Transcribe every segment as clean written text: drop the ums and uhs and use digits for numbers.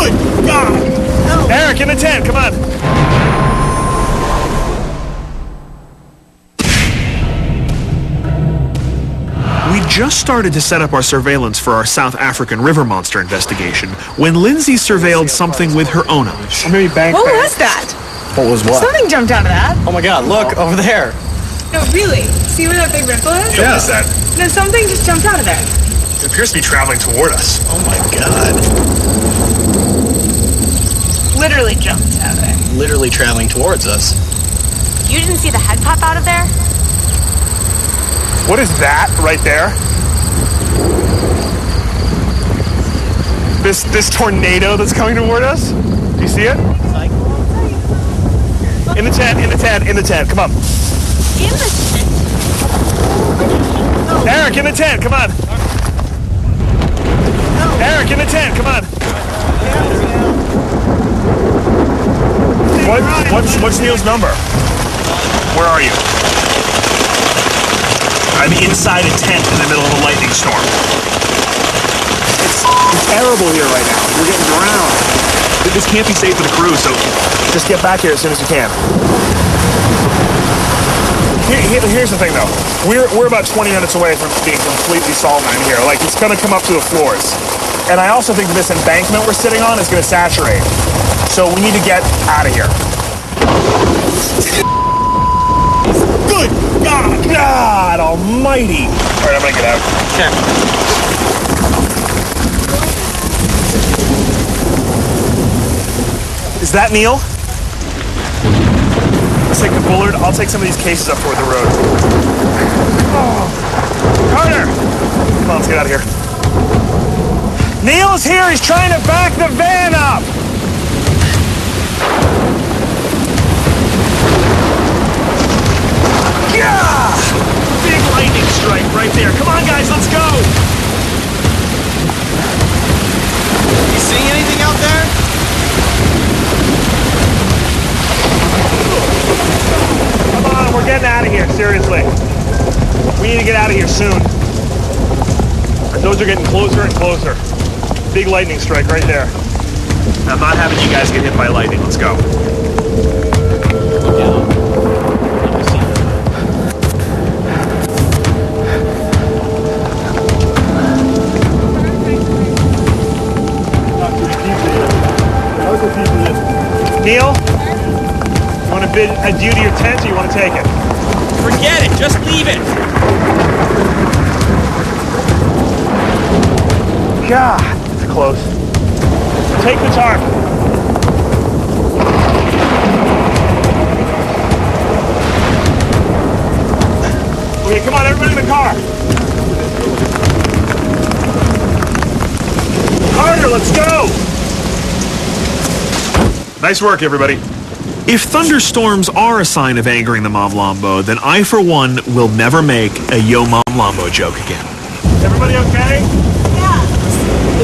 Good God! No. Eric, in the tent, come on. We just started to set up our surveillance for our South African river monster investigation when Lindsay surveilled something with her own eyes. What was that? What was what? Something jumped out of that. Oh my God, look, over there. No, really. See where that big ripple is? Yeah. What is that? No, something just jumped out of there. It appears to be traveling toward us. Oh my God. Literally jumped out of there. Literally traveling towards us. You didn't see the head pop out of there? What is that right there? This tornado that's coming toward us? Do you see it? In the tent, in the tent, in the tent. Come on. In the tent? Eric, in the tent. Come on. Eric, in the tent. Come on. What's Neil's number? Where are you? I'm inside a tent in the middle of a lightning storm. It's terrible here right now. We're getting drowned. This can't be safe for the crew, so just get back here as soon as you can. Here's the thing, though. We're about 20 minutes away from being completely saline here. Like, it's going to come up to the floors. And I also think that this embankment we're sitting on is going to saturate. So we need to get out of here. Good God! God almighty! All right, I'm going to get out. Okay. Is that Neil? Let's take the Bullard. I'll take some of these cases up toward the road. Oh. Carter! Come on, let's get out of here. Neil's here. He's trying to back the van up. Yeah! Big lightning strike right there. Come on, guys, let's go. You seeing anything out there? Come on, we're getting out of here, seriously. We need to get out of here soon. Those are getting closer and closer. Big lightning strike right there. I'm not having you guys get hit by lightning. Let's go. Neil, you want to bid adieu to your tent, or you want to take it? Forget it, just leave it. God, it's close. Take the tarp. Okay, come on, everybody in the car. Carter, let's go. Nice work, everybody. If thunderstorms are a sign of angering the Mamlambo, then I, for one, will never make a Yo Mamlambo joke again. Everybody okay?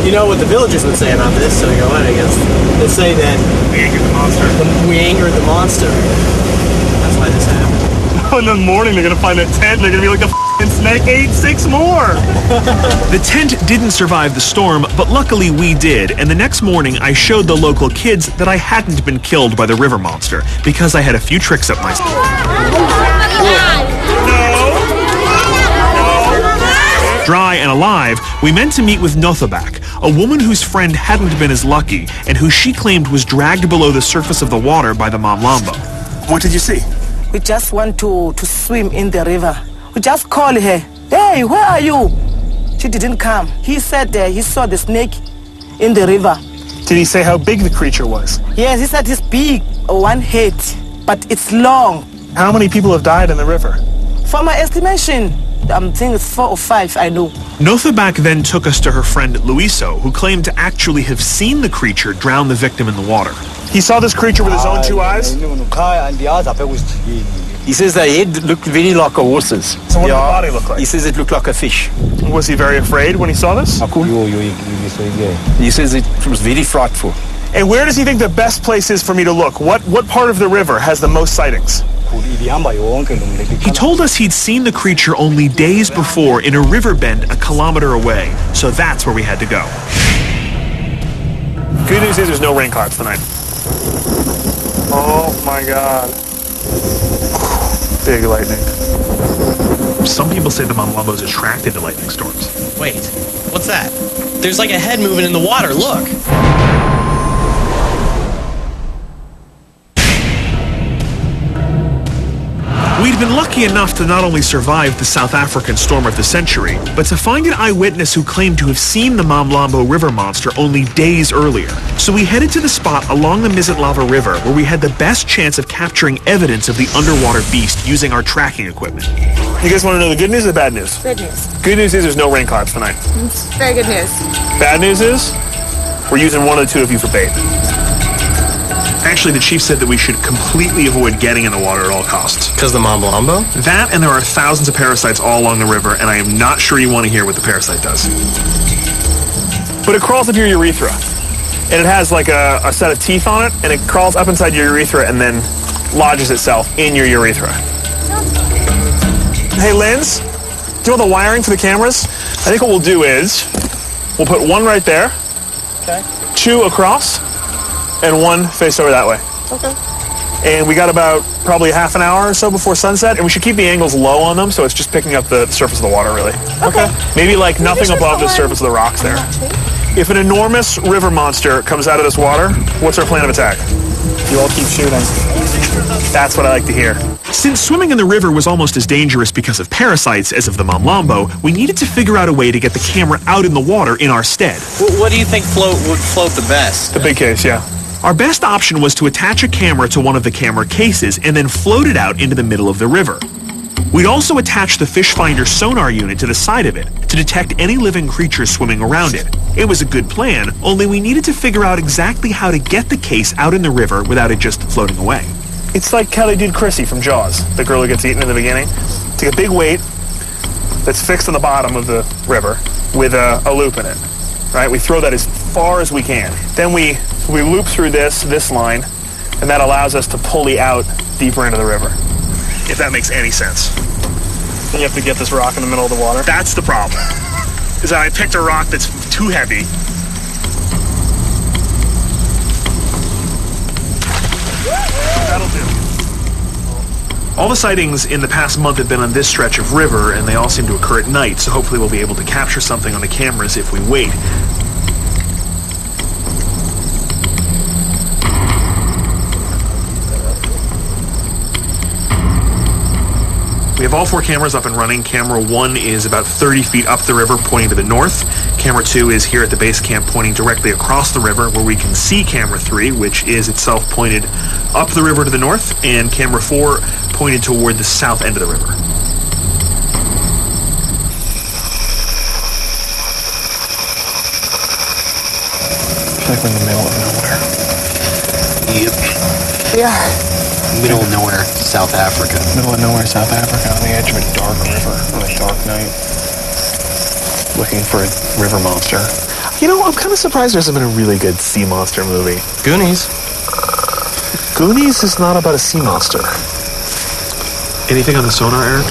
You know what the villagers would say about this, so I go on, I guess. They say that We angered the monster. we angered the monster. That's why this happened. In the morning, they're gonna find a tent. They're gonna be like, the f***ing snake ate 6 more. The tent didn't survive the storm, but luckily we did. And the next morning, I showed the local kids that I hadn't been killed by the river monster because I had a few tricks up my sleeve. Dry and alive, we meant to meet with Nothobak, a woman whose friend hadn't been as lucky and who she claimed was dragged below the surface of the water by the Mamlambo. What did you see? We just want to swim in the river. We just call her, hey, where are you? She didn't come. He said he saw the snake in the river. Did he say how big the creature was? Yes, he said it's big, one head, but it's long. How many people have died in the river? For my estimation, I'm thinking it's 4 or 5, I know. Nothobak then took us to her friend Luiso, who claimed to actually have seen the creature drown the victim in the water. He saw this creature with his own 2 eyes? He says the head looked very like a horse's. So what did the body look like? He says it looked like a fish. Was he very afraid when he saw this? He says it was very frightful. And where does he think the best place is for me to look? What part of the river has the most sightings? He told us he'd seen the creature only days before in a river bend a kilometer away, so that's where we had to go. Good news is there's no rain clouds tonight. Oh my God. Big lightning. Some people say the Mamlambo is attracted to lightning storms. Wait, what's that? There's like a head moving in the water, look. We'd been lucky enough to not only survive the South African storm of the century, but to find an eyewitness who claimed to have seen the Mamlambo river monster only days earlier. So we headed to the spot along the Mzantlava River where we had the best chance of capturing evidence of the underwater beast using our tracking equipment. You guys want to know the good news or the bad news? Good news. Good news is there's no rain clouds tonight. It's very good news. Bad news is we're using one of the two of you for bait. Actually, the chief said that we should completely avoid getting in the water at all costs. Because the Mamlambo? That, and there are thousands of parasites all along the river, and I am not sure you want to hear what the parasite does. But it crawls up your urethra, and it has like a set of teeth on it, and it crawls up inside your urethra and then lodges itself in your urethra. Hey, Linz, do you know the wiring for the cameras? I think what we'll do is we'll put one right there, Okay. two across, and one face over that way. Okay. And we got about probably half an hour or so before sunset, and we should keep the angles low on them so it's just picking up the surface of the water, really. Okay. Maybe like nothing above the surface of the rocks there. If an enormous river monster comes out of this water, what's our plan of attack? You all keep shooting. That's what I like to hear. Since swimming in the river was almost as dangerous because of parasites as of the Mamlambo, we needed to figure out a way to get the camera out in the water in our stead. What do you think would float the best? The big case, yeah. Our best option was to attach a camera to one of the camera cases and then float it out into the middle of the river. We'd also attach the fish finder sonar unit to the side of it to detect any living creatures swimming around it. It was a good plan, only we needed to figure out exactly how to get the case out in the river without it just floating away. It's like how they did Chrissy from Jaws, the girl who gets eaten in the beginning. Take a big weight that's fixed on the bottom of the river with a loop in it. Right? We throw that as far as we can. Then we loop through this line, and that allows us to pulley out deeper into the river. If that makes any sense. Then you have to get this rock in the middle of the water. That's the problem. Is that I picked a rock that's too heavy. That'll do. All the sightings in the past month have been on this stretch of river, and they all seem to occur at night, so hopefully we'll be able to capture something on the cameras if we wait. We have all four cameras up and running. Camera 1 is about 30 feet up the river pointing to the north. Camera 2 is here at the base camp pointing directly across the river where we can see camera 3, which is itself pointed up the river to the north, and camera 4 pointed toward the south end of the river. I feel like we're in the middle of nowhere. Yep. Yeah. Middle of nowhere, South Africa. Middle of nowhere, South Africa, on the edge of a dark river on a dark night. Looking for a river monster. You know, I'm kind of surprised there hasn't been a really good sea monster movie. Goonies. Goonies is not about a sea monster. Anything on the sonar, Eric?